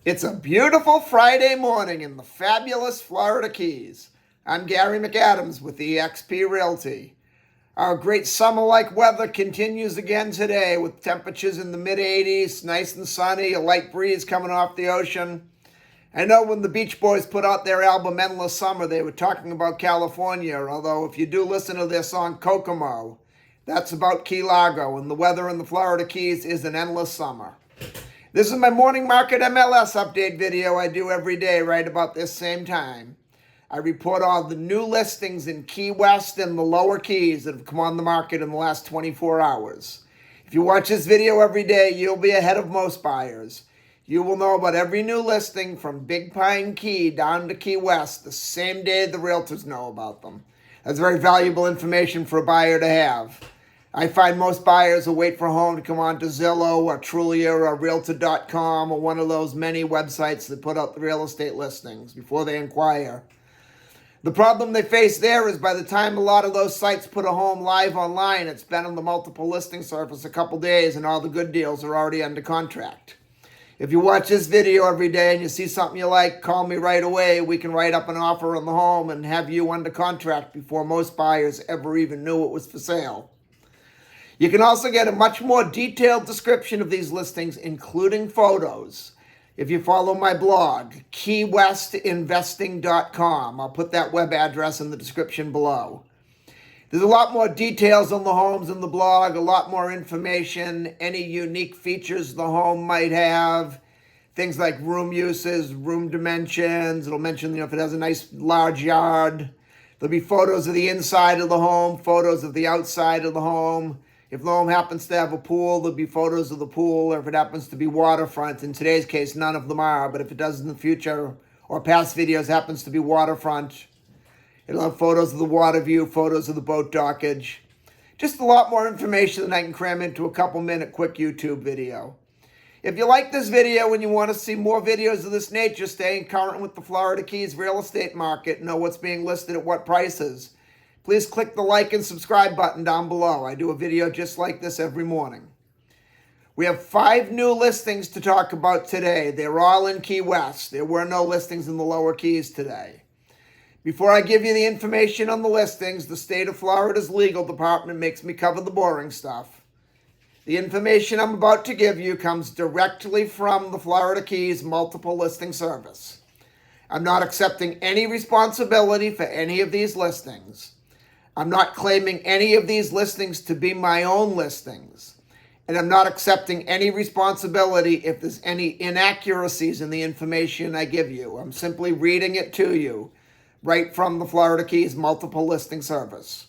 It's a beautiful Friday morning in the fabulous Florida Keys. I'm Gary McAdams with eXp Realty. Our great summer-like weather continues again today with temperatures in the mid-80s, nice and sunny, a light breeze coming off the ocean. I know when the Beach Boys put out their album Endless Summer, they were talking about California, although if you do listen to their song Kokomo, that's about Key Largo, and the weather in the Florida Keys is an endless summer. This is my morning market MLS update video I do every day right about this same time. I report all the new listings in Key West and the lower Keys that have come on the market in the last 24 hours. If you watch this video every day, you'll be ahead of most buyers. You will know about every new listing from Big Pine Key down to Key West the same day the realtors know about them. That's very valuable information for a buyer to have. I find most buyers will wait for a home to come on to Zillow or Trulia or Realtor.com or one of those many websites that put out the real estate listings before they inquire. The problem they face there is by the time a lot of those sites put a home live online, it's been on the multiple listing service a couple days and all the good deals are already under contract. If you watch this video every day and you see something you like, call me right away. We can write up an offer on the home and have you under contract before most buyers ever even knew it was for sale. You can also get a much more detailed description of these listings, including photos, if you follow my blog, keywestinvesting.com. I'll put that web address in the description below. There's a lot more details on the homes in the blog, a lot more information, any unique features the home might have, things like room uses, room dimensions. It'll mention, if it has a nice large yard. There'll be photos of the inside of the home, photos of the outside of the home. If the home happens to have a pool, there'll be photos of the pool, or if it happens to be waterfront. In today's case, none of them are, but if it does in the future or past videos happens to be waterfront, it'll have photos of the water view, photos of the boat dockage. Just a lot more information than I can cram into a couple-minute quick YouTube video. If you like this video and you want to see more videos of this nature, staying current with the Florida Keys real estate market, know what's being listed at what prices, please click the like and subscribe button down below. I do a video just like this every morning. We have 5 new listings to talk about today. They're all in Key West. There were no listings in the lower Keys today. Before I give you the information on the listings, the state of Florida's legal department makes me cover the boring stuff. The information I'm about to give you comes directly from the Florida Keys multiple listing service. I'm not accepting any responsibility for any of these listings. I'm not claiming any of these listings to be my own listings. And I'm not accepting any responsibility if there's any inaccuracies in the information I give you. I'm simply reading it to you right from the Florida Keys multiple listing service.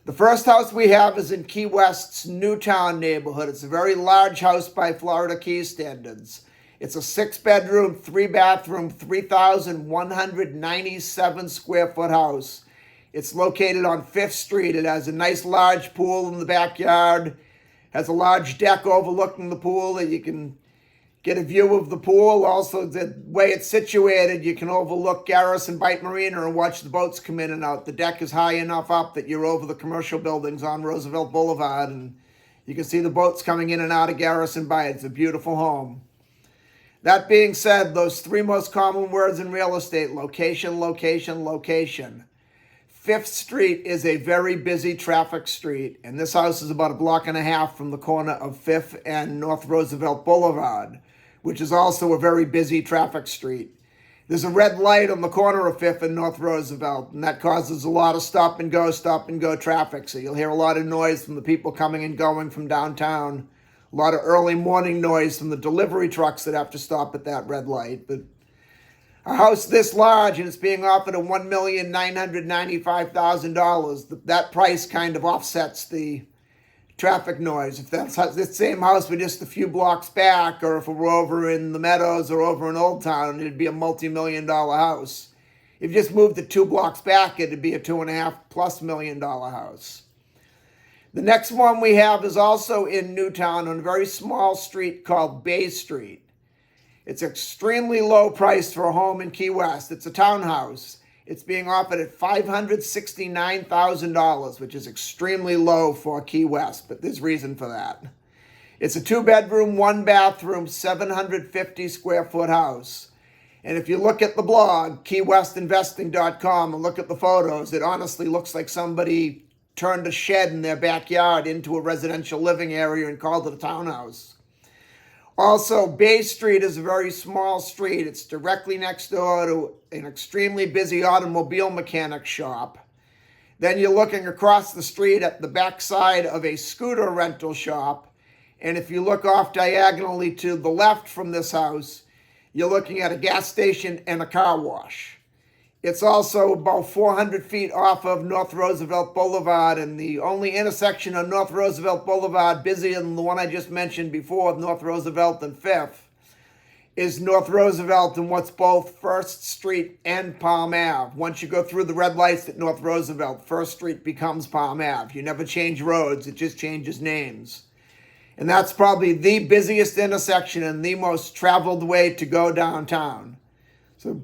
The first house we have is in Key West's Newtown neighborhood. It's a very large house by Florida Keys standards. It's a 6-bedroom, 3-bathroom, 3,197 square foot house. It's located on 5th Street. It has a nice large pool in the backyard, has a large deck overlooking the pool that you can get a view of the pool. Also, the way it's situated, you can overlook Garrison Bight Marina and watch the boats come in and out. The deck is high enough up that you're over the commercial buildings on Roosevelt Boulevard, and you can see the boats coming in and out of Garrison Bight. It's a beautiful home. That being said, those 3 most common words in real estate: location, location, location. 5th Street is a very busy traffic street, and this house is about a block and a half from the corner of 5th and North Roosevelt Boulevard, which is also a very busy traffic street. There's a red light on the corner of 5th and North Roosevelt, and that causes a lot of stop and go traffic. So you'll hear a lot of noise from the people coming and going from downtown, a lot of early morning noise from the delivery trucks that have to stop at that red light. But a house this large, and it's being offered at $1,995,000. That price kind of offsets the traffic noise. If that's this same house were just a few blocks back, or if it were over in the Meadows or over in Old Town, it'd be a multi-million-dollar house. If you just moved it 2 blocks back, it'd be a $2.5+ million house. The next one we have is also in Newtown on a very small street called Bay Street. It's extremely low price for a home in Key West. It's a townhouse. It's being offered at $569,000, which is extremely low for Key West, but there's reason for that. It's a 2-bedroom, 1-bathroom, 750 square foot house. And if you look at the blog, keywestinvesting.com, and look at the photos, it honestly looks like somebody turned a shed in their backyard into a residential living area and called it a townhouse. Also, Bay Street is a very small street. It's directly next door to an extremely busy automobile mechanic shop. Then you're looking across the street at the backside of a scooter rental shop. And if you look off diagonally to the left from this house, you're looking at a gas station and a car wash. It's also about 400 feet off of North Roosevelt Boulevard, and the only intersection on North Roosevelt Boulevard busier than the one I just mentioned before, North Roosevelt and 5th, is North Roosevelt and what's both 1st Street and Palm Ave. Once you go through the red lights at North Roosevelt, 1st Street becomes Palm Ave. You never change roads, it just changes names. And that's probably the busiest intersection and the most traveled way to go downtown. So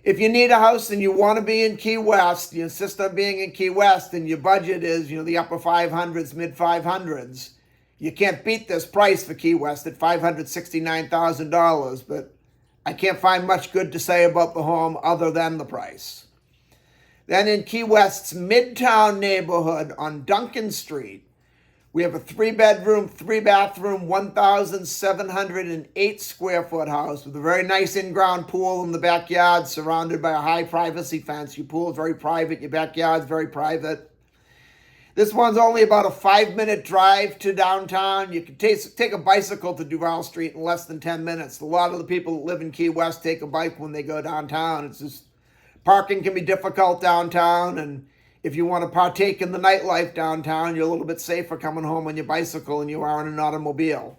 if you need a house and you want to be in Key West, you insist on being in Key West, and your budget is, the upper 500s, mid 500s, you can't beat this price for Key West at $569,000, but I can't find much good to say about the home other than the price. Then in Key West's Midtown neighborhood on Duncan Street, we have a 3-bedroom, 3-bathroom, 1,708 square foot house with a very nice in-ground pool in the backyard surrounded by a high privacy fence. Your pool is very private, your backyard's very private. This one's only about a 5-minute drive to downtown. You can take a bicycle to Duval Street in less than 10 minutes. A lot of the people that live in Key West take a bike when they go downtown. It's just, parking can be difficult downtown, and if you want to partake in the nightlife downtown, you're a little bit safer coming home on your bicycle than you are in an automobile.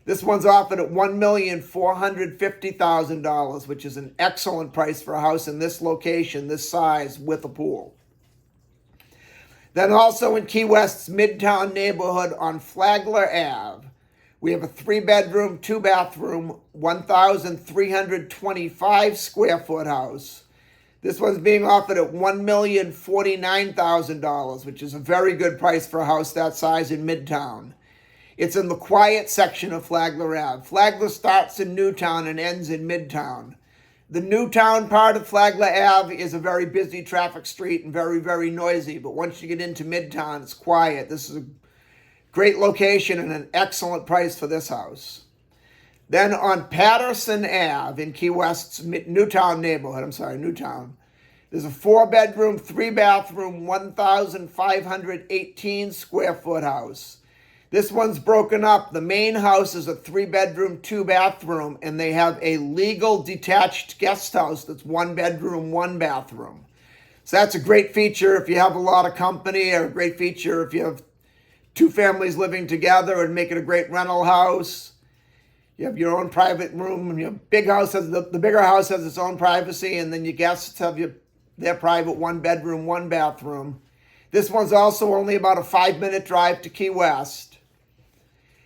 This one's offered at $1,450,000, which is an excellent price for a house in this location, this size, with a pool. Then also in Key West's Midtown neighborhood on Flagler Ave, we have a 3-bedroom, 2-bathroom, 1,325 square foot house. This one's being offered at $1,049,000, which is a very good price for a house that size in Midtown. It's in the quiet section of Flagler Ave. Flagler starts in Newtown and ends in Midtown. The Newtown part of Flagler Ave is a very busy traffic street and very, very noisy, but once you get into Midtown, it's quiet. This is a great location and an excellent price for this house. Then on Patterson Ave in Key West's Newtown neighborhood, Newtown, there's a 4-bedroom, 3-bathroom, 1,518 square foot house. This one's broken up. The main house is a 3-bedroom, 2-bathroom, and they have a legal detached guest house that's 1-bedroom, 1-bathroom. So that's a great feature if you have a lot of company, or a great feature if you have 2 families living together and make it a great rental house. You have your own private room, and your big house has the bigger house has its own privacy, and then your guests have their private 1-bedroom, 1-bathroom. This one's also only about a 5-minute drive to Key West.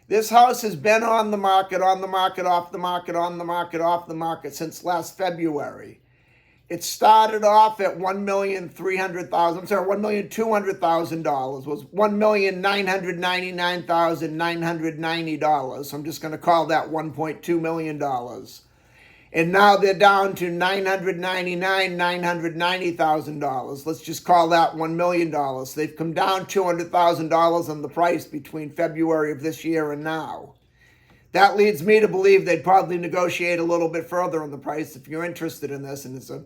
This house has been on the market, off the market, on the market, off the market since last February. It started off at $1,200,000, was $1,999,990. So I'm just going to call that $1.2 million. And now they're down to $990,000. Let's just call that $1 million. They've come down $200,000 on the price between February of this year and now. That leads me to believe they'd probably negotiate a little bit further on the price if you're interested in this. And it's a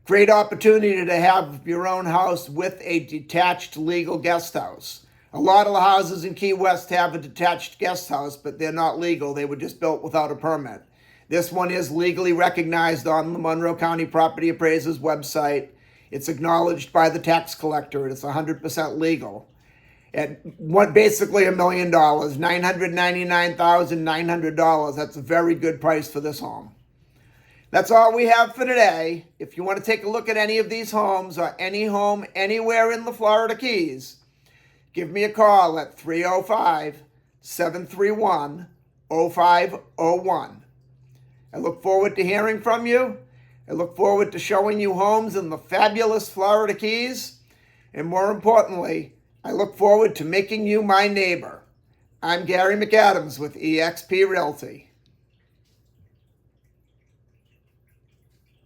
great opportunity to have your own house with a detached legal guest house. A lot of the houses in Key West have a detached guest house, but they're not legal. They were just built without a permit. This one is legally recognized on the Monroe County Property Appraiser's website. It's acknowledged by the tax collector, and it's 100% legal. At basically $1 million, $999,900. That's a very good price for this home. That's all we have for today. If you want to take a look at any of these homes or any home anywhere in the Florida Keys, give me a call at 305-731-0501. I look forward to hearing from you. I look forward to showing you homes in the fabulous Florida Keys. And more importantly, I look forward to making you my neighbor. I'm Gary McAdams with eXp Realty.